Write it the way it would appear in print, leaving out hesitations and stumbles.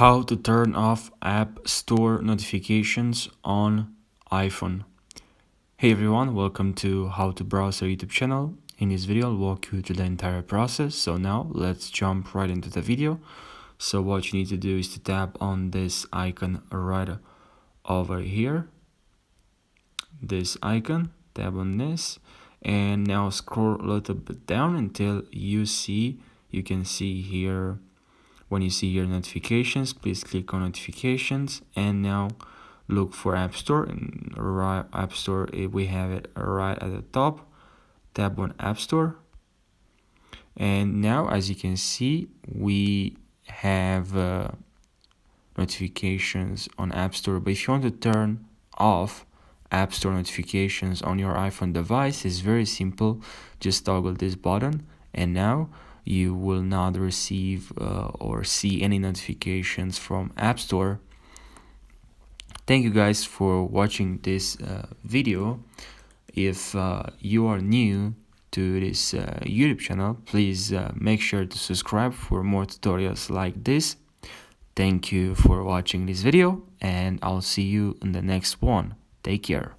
How to turn off App Store notifications on iPhone. Hey everyone, welcome to HowToBrowser YouTube channel. In this video, I'll walk you through the entire process. So now let's jump right into the video. So what you need to do is to tap on this icon right over here. This icon, tap on this, and now scroll a little bit down until you can see here. When you see your notifications, please click on notifications and now look for App Store. And right App Store, we have it right at the top. Tap on App Store. And now, as you can see, we have notifications on App Store. But if you want to turn off App Store notifications on your iPhone device, it's very simple. Just toggle this button, and now you will not receive or see any notifications from App Store. Thank you guys for watching this video. If you are new to this YouTube channel, please make sure to subscribe for more tutorials like this. Thank you for watching this video, and I'll see you in the next one. Take care.